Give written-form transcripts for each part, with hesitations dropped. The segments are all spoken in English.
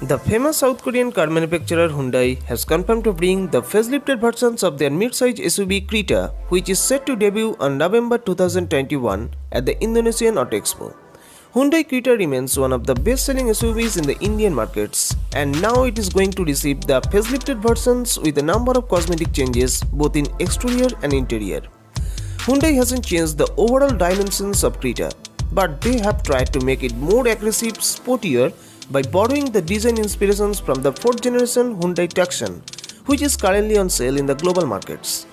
The famous South Korean car manufacturer Hyundai has confirmed to bring the facelifted versions of their mid-size SUV Creta, which is set to debut on November 2021 at the Indonesian Auto Expo. Hyundai Creta remains one of the best-selling SUVs in the Indian markets, and now it is going to receive the facelifted versions with a number of cosmetic changes both in exterior and interior. Hyundai hasn't changed the overall dimensions of Creta, but they have tried to make it more aggressive, sportier, by borrowing the design inspirations from the 4th generation Hyundai Tucson, which is currently on sale in the global markets.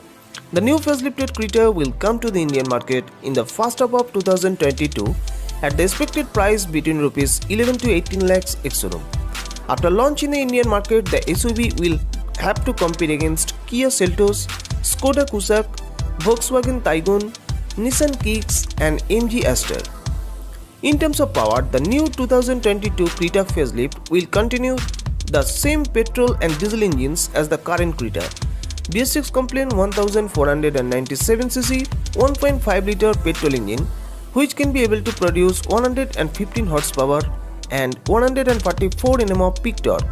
The new facelifted Creta will come to the Indian market in the first half of 2022 at the expected price between Rs 11 to 18 lakhs ex-showroom. After launch in the Indian market, the SUV will have to compete against Kia Seltos, Skoda Kodiaq, Volkswagen Taygun, Nissan Kicks and MG Aster. In terms of power, the new 2022 Creta facelift will continue the same petrol and diesel engines as the current Creta. BS6 compliant 1497cc 1.5-litre petrol engine, which can be able to produce 115 horsepower and 144 Nm of peak torque,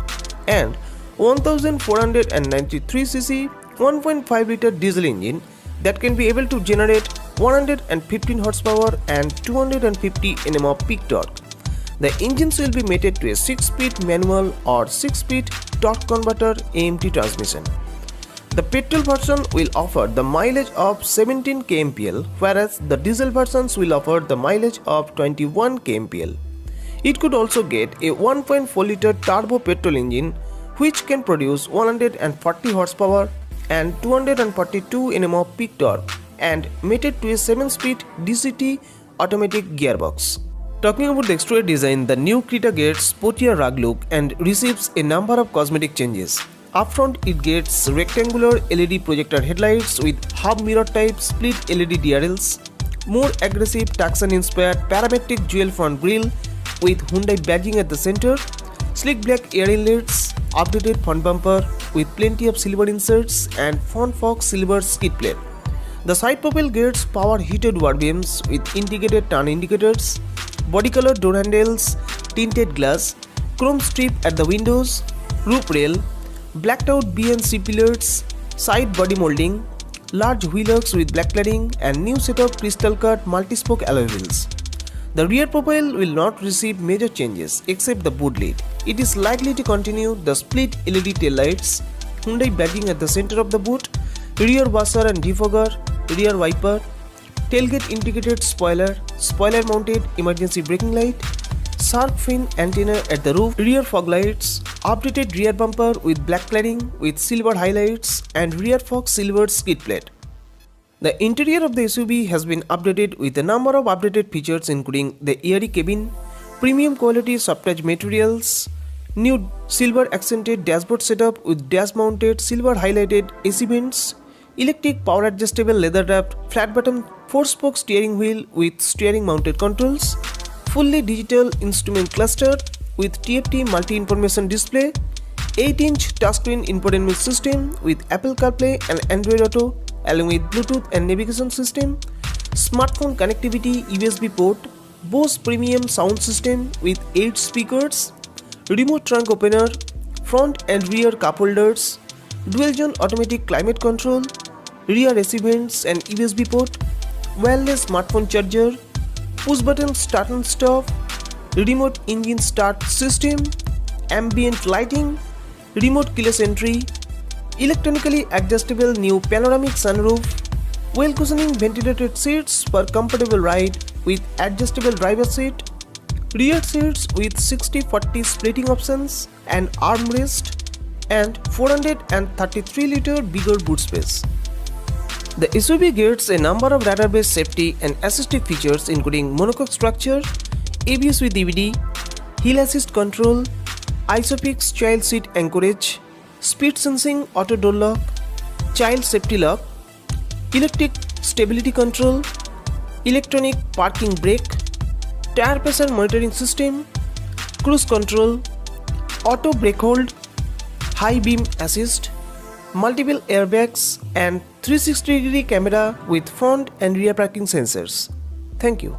and 1493cc 1.5-litre diesel engine that can be able to generate 115 horsepower and 250 Nm of peak torque. The engines will be mated to a 6-speed manual or 6-speed torque converter AMT transmission. The petrol version will offer the mileage of 17 kmpl, whereas the diesel versions will offer the mileage of 21 kmpl. It could also get a 1.4-litre turbo petrol engine which can produce 140 horsepower and 242 Nm of peak torque, and mated to a 7-speed DCT automatic gearbox. Talking about the exterior design, the new Creta gets sportier rug look and receives a number of cosmetic changes. Upfront, it gets rectangular LED projector headlights with hub mirror type split LED DRLs, more aggressive Tucson-inspired parametric dual front grille with Hyundai badging at the center, sleek black air inlets, updated front bumper with plenty of silver inserts and front fork silver skid plate. The side profile gets power heated wall beams with integrated turn indicators, body color door handles, tinted glass, chrome strip at the windows, roof rail, blacked out B and C pillars, side body molding, large wheel arcs with black cladding and new set of crystal cut multi-spoke alloy wheels. The rear profile will not receive major changes except the boot lid. It is likely to continue the split LED tail lights, Hyundai badging at the center of the boot, rear washer and defogger, rear wiper, tailgate integrated spoiler, spoiler mounted emergency braking light, shark fin antenna at the roof, rear fog lights, updated rear bumper with black cladding with silver highlights and rear fog silver skid plate. The interior of the SUV has been updated with a number of updated features including the airy cabin, premium quality soft touch materials, new silver accented dashboard setup with dash mounted silver highlighted AC vents, electric power adjustable leather wrapped flat bottom 4-spoke steering wheel with steering mounted controls, fully digital instrument cluster with TFT multi-information display, 8-inch touchscreen infotainment system with Apple CarPlay and Android Auto along with Bluetooth and navigation system, smartphone connectivity USB port, Bose premium sound system with 8 speakers, remote trunk opener, front and rear cup holders, dual zone automatic climate control, rear AC vents and USB port, wireless smartphone charger, push button start and stop, remote engine start system, ambient lighting, remote keyless entry, electronically adjustable new panoramic sunroof, well cushioning ventilated seats for comfortable ride with adjustable driver seat, rear seats with 60/40 splitting options and armrest, and 433-litre bigger boot space. The SUV gets a number of radar-based safety and assistive features including monocoque structure, ABS with EBD, hill assist control, ISOFIX child seat anchorage, speed sensing auto door lock, child safety lock, electric stability control, electronic parking brake, tire pressure monitoring system, cruise control, auto brake hold, high beam assist, multiple airbags and 360-degree camera with front and rear parking sensors. Thank you.